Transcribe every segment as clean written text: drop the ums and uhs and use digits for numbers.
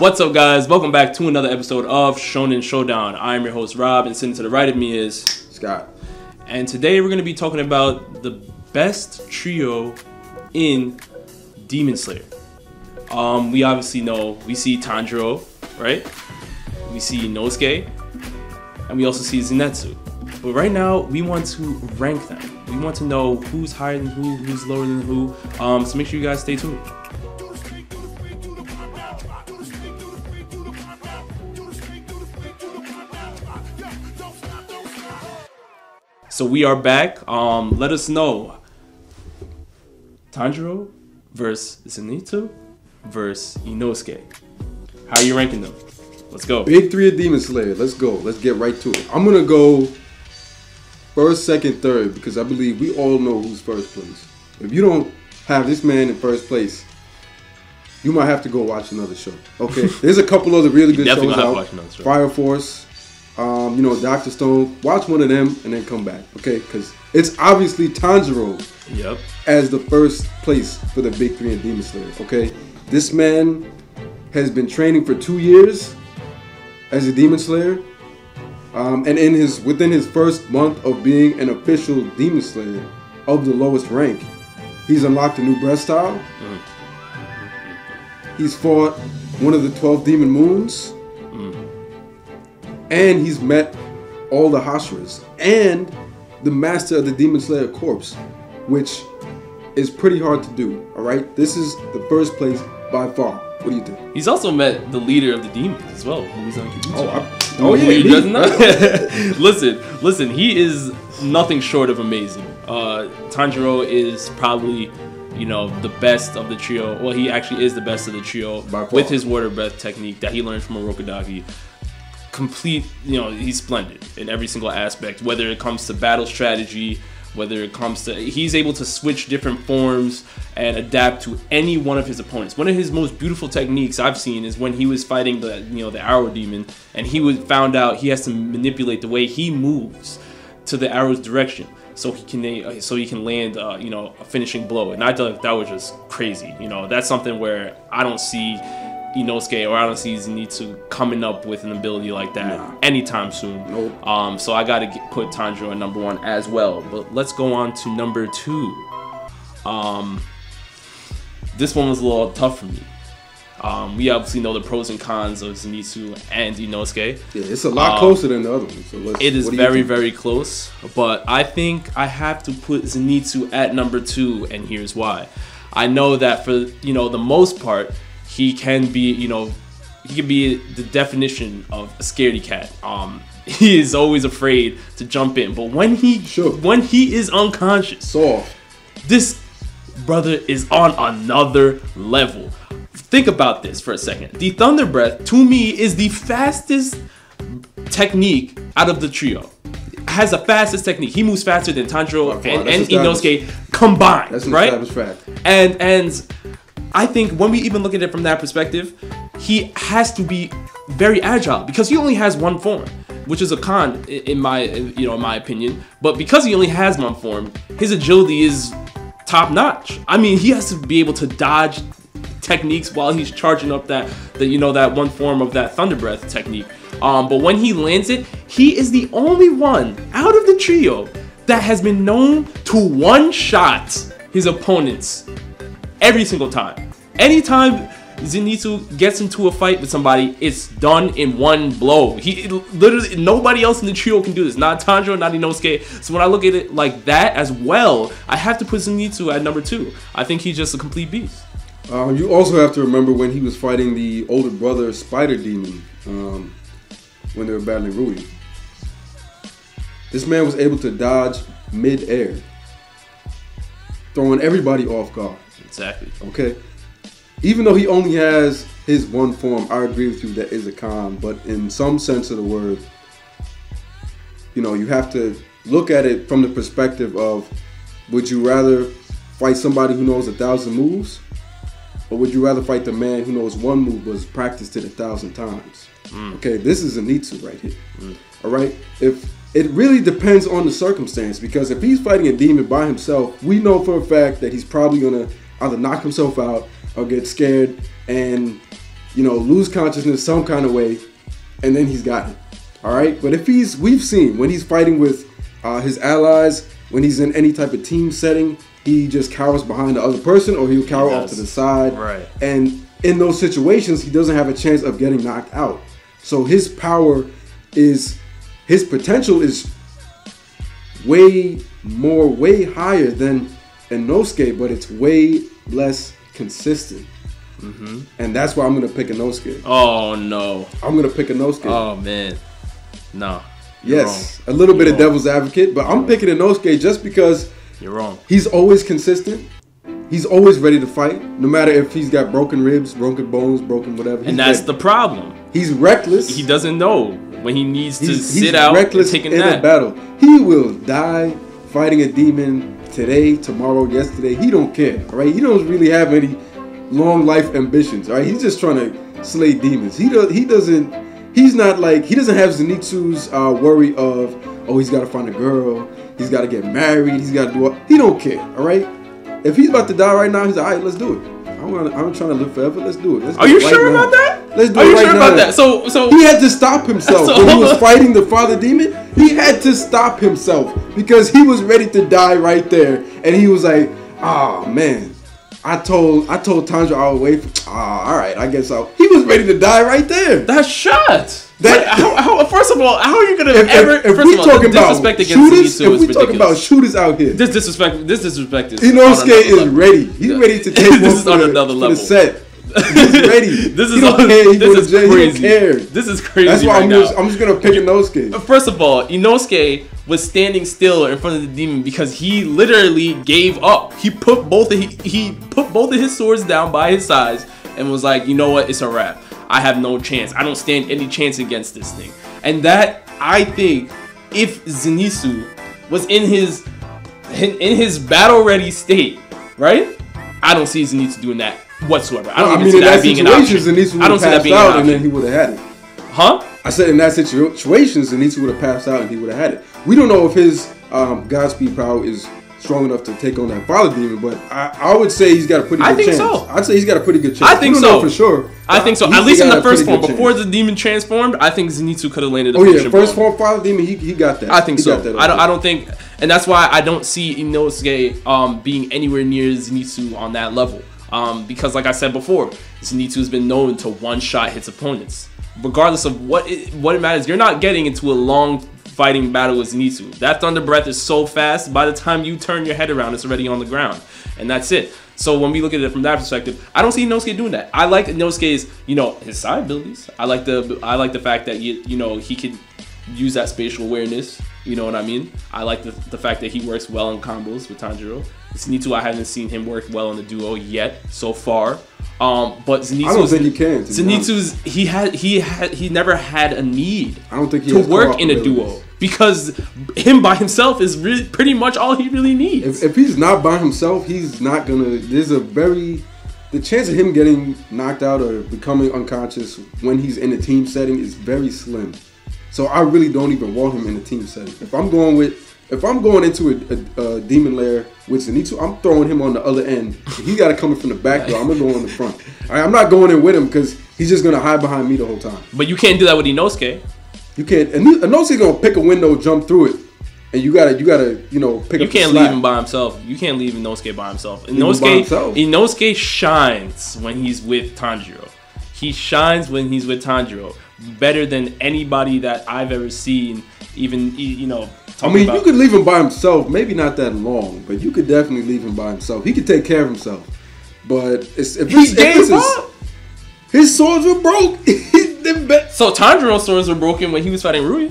What's up, guys? Welcome back to another episode of Shonen Showdown. I'm your host, Rob, and sitting to the right of me is Scott. And today we're going to be talking about the best trio in Demon Slayer. We obviously know, we see Tanjiro, right? We see Inosuke, and we also see Zenitsu. But right now, we want to rank them. We want to know who's higher than who, who's lower than who. So make sure you guys stay tuned. So we are back. Let us know. Tanjiro versus Zenitsu versus Inosuke. How are you ranking them? Let's go. Big three of Demon Slayer. Let's go. Let's get right to it. I'm going to go first, second, third because I believe we all know who's first place. If you don't have this man in first place, you might have to go watch another show. Okay? There's a couple other really good shows out. Fire Force. Dr. Stone, watch one of them and then come back, okay? Because it's obviously Tanjiro as the first place for the big three in Demon Slayer, okay? This man has been training for 2 years as a Demon Slayer, and within his first month of being an official Demon Slayer of the lowest rank, he's unlocked a new breath style. He's fought one of the 12 Demon Moons. And he's met all the Hashiras and the master of the Demon Slayer Corps, which is pretty hard to do, all right? This is the first place by far. What do you think? He's also met the leader of the demons as well, who's on Kibuchi. He doesn't know? Listen, he is nothing short of amazing. Tanjiro is probably, the best of the trio. Well, he actually is the best of the trio with his water breath technique that he learned from Orokodaki. Complete, he's splendid in every single aspect, whether it comes to battle strategy, whether it comes to, he's able to switch different forms and adapt to any one of his opponents. One of his most beautiful techniques I've seen is when he was fighting the arrow demon, and found out he has to manipulate the way he moves to the arrow's direction so he can land a finishing blow. And I thought that was just crazy. That's something where I don't see Inosuke or I don't see Zenitsu coming up with an ability like that anytime soon. Nope. So I gotta put Tanjiro at number 1 as well. But let's go on to number 2. This one was a little tough for me. We obviously know the pros and cons of Zenitsu and Inosuke. Yeah, it's a lot closer than the other one. So it is very, very close. But I think I have to put Zenitsu at number 2, and here's why. I know that for the most part, he can be, he can be the definition of a scaredy cat. He is always afraid to jump in, but when he is unconscious, this brother is on another level. Think about this for a second. The Thunder Breath, to me, is the fastest technique out of the trio. Has the fastest technique. He moves faster than Tanjiro and Inosuke combined. That's an right? established fact. And I think when we even look at it from that perspective, he has to be very agile because he only has one form, which is a con in my opinion. But because he only has one form, his agility is top notch. I mean, he has to be able to dodge techniques while he's charging up that one form of that Thunder Breath technique. But when he lands it, he is the only one out of the trio that has been known to one-shot his opponents every single time. Anytime Zenitsu gets into a fight with somebody, it's done in one blow. Literally, nobody else in the trio can do this. Not Tanjiro, not Inosuke. So when I look at it like that as well, I have to put Zenitsu at number 2. I think he's just a complete beast. You also have to remember when he was fighting the older brother Spider Demon when they were battling Rui. This man was able to dodge mid-air, throwing everybody off guard. Exactly. Okay. Even though he only has his one form, I agree with you that is a con, but in some sense of the word, you have to look at it from the perspective of, would you rather fight somebody who knows 1,000 moves, or would you rather fight the man who knows one move but has practiced it 1,000 times? Okay, this is Zenitsu right here. All right? If it really depends on the circumstance, because if he's fighting a demon by himself, we know for a fact that he's probably gonna either knock himself out or get scared and lose consciousness some kind of way, and then he's got it. All right, but if we've seen when he's fighting with his allies, when he's in any type of team setting, he just cowers behind the other person, or he'll cower off to the side. Right. And in those situations, he doesn't have a chance of getting knocked out. So his potential is way higher than Inosuke, but it's way less consistent. Mm-hmm. And that's why I'm gonna pick Inosuke. Oh no. I'm gonna pick Inosuke. Oh man. No. Yes, a little bit of devil's advocate, but I'm picking Inosuke just because you're wrong. He's always consistent. He's always ready to fight, no matter if he's got broken ribs, broken bones, broken whatever. And that's the problem. He's reckless. He doesn't know when he needs to sit out and take a nap. Battle. He will die fighting a demon today, tomorrow, yesterday. He don't care, all right? He don't really have any long life ambitions, all right? He's just trying to slay demons. He doesn't have Zenitsu's worry of, he's got to find a girl, he's got to get married, he's got to do he don't care, all right? If he's about to die right now, he's like, all right, let's do it. I'm trying to live forever. Let's do it. Are you sure about that? Let's do it right now. Are you sure about that? So he had to stop himself when he was fighting the father demon. He had to stop himself because he was ready to die right there, and he was like, man, I told Tanjiro I would wait. All right, I guess so. He was ready to die right there. That's shot. First of all, how are you gonna if we talking about shooters, if we talking about shooters out here, this disrespect is Inosuke is ready. He's ready to take this is on another level. The set. He's ready. This is crazy. This is crazy. That's why I'm just gonna pick Inosuke. First of all, Inosuke was standing still in front of the demon because he literally gave up. He put both of his swords down by his sides and was like, you know what, it's a wrap. I have no chance. I don't stand any chance against this thing. And that, I think, if Zenitsu was in his battle-ready state, right? I don't see Zenitsu doing that whatsoever. I don't even see that being an option. I don't see that being an option. And then he would have had it. Huh? I said in that situation, Zenitsu would have passed out and he would have had it. We don't know if his Godspeed power is strong enough to take on that father demon, but I would say he's got a pretty good chance. I think so. I'd say he's got a pretty good chance. I think so. Know for sure. I think so. At least in the first form, before the demon transformed, I think Zenitsu could have landed a first form father demon, he got that. I think so. I don't think, and that's why I don't see Inosuke being anywhere near Zenitsu on that level. Because like I said before, Zenitsu has been known to one-shot his opponents. Regardless of what it matters, you're not getting into a long fighting battle with Zenitsu. That thunder breath is so fast, by the time you turn your head around, it's already on the ground. And that's it. So when we look at it from that perspective, I don't see Inosuke doing that. I like Inosuke's, his side abilities. I like the fact that he could use that spatial awareness. You know what I mean? I like the fact that he works well in combos with Tanjiro. Zenitsu, I haven't seen him work well in the duo yet so far. But Zenitsu, I don't think he can. Zenitsu's he never had a need I don't think he to work in a duo because him by himself is really pretty much all he really needs. If he's not by himself, he's not gonna. The chance of him getting knocked out or becoming unconscious when he's in a team setting is very slim. So I really don't even want him in a team setting. If I'm going into a demon lair with Zenitsu, I'm throwing him on the other end. He got to come in from the back door. I'm going to go in the front. All right, I'm not going in with him because he's just going to hide behind me the whole time. But you can't do that with Inosuke. You can't. And Inosuke's going to pick a window, jump through it. And you gotta, pick up the slack. You can't leave him by himself. You can't leave Inosuke by himself. Inosuke shines when he's with Tanjiro. He shines when he's with Tanjiro better than anybody that I've ever seen. Even you could leave him by himself. Maybe not that long, but you could definitely leave him by himself. He could take care of himself. But his swords were broke. So Tanjiro's swords were broken when he was fighting Rui.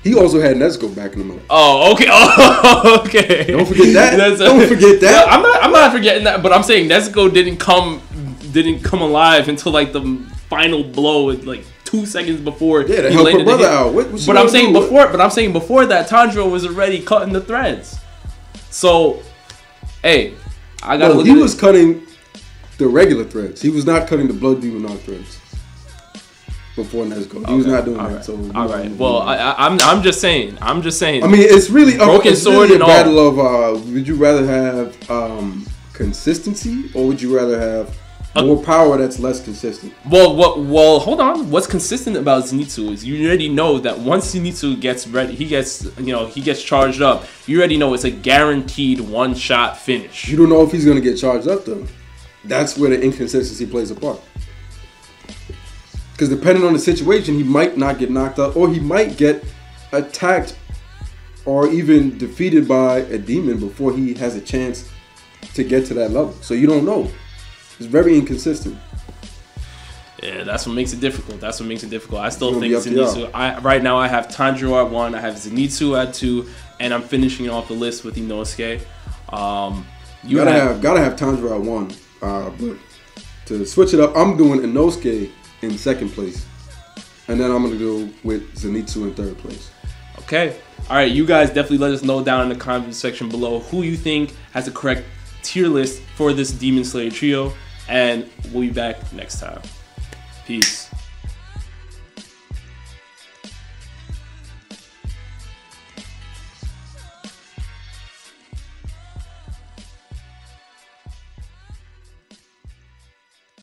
He also had Nezuko backing him up. Oh, okay. Oh, okay. Don't forget that. Don't forget that. I'm not forgetting that, but I'm saying Nezuko didn't come alive until like the final blow, like 2 seconds before. Yeah, to help her brother out. But I'm saying before that, Tanjiro was already cutting the threads. So, hey, I gotta look at it. He was cutting the regular threads. He was not cutting the Blood Demon Arc threads. Before Nezuko, he was not doing that. So all right. Well, I'm just saying. I mean, it's really broken sword and all. Battle of. Would you rather have consistency or would you rather have More power that's less consistent. Well, hold on. What's consistent about Zenitsu is you already know that once Zenitsu gets ready, he gets charged up. You already know it's a guaranteed one-shot finish. You don't know if he's gonna get charged up though. That's where the inconsistency plays a part. Because depending on the situation, he might not get knocked out, or he might get attacked or even defeated by a demon before he has a chance to get to that level. So you don't know. It's very inconsistent. Yeah, that's what makes it difficult. I still think Zenitsu. Right now I have Tanjiro at 1, I have Zenitsu at 2, and I'm finishing off the list with Inosuke. You gotta have Tanjiro at 1. But to switch it up, I'm doing Inosuke in 2nd place. And then I'm gonna go with Zenitsu in 3rd place. Okay. All right, you guys definitely let us know down in the comment section below who you think has the correct tier list for this Demon Slayer trio, and we'll be back next time. Peace.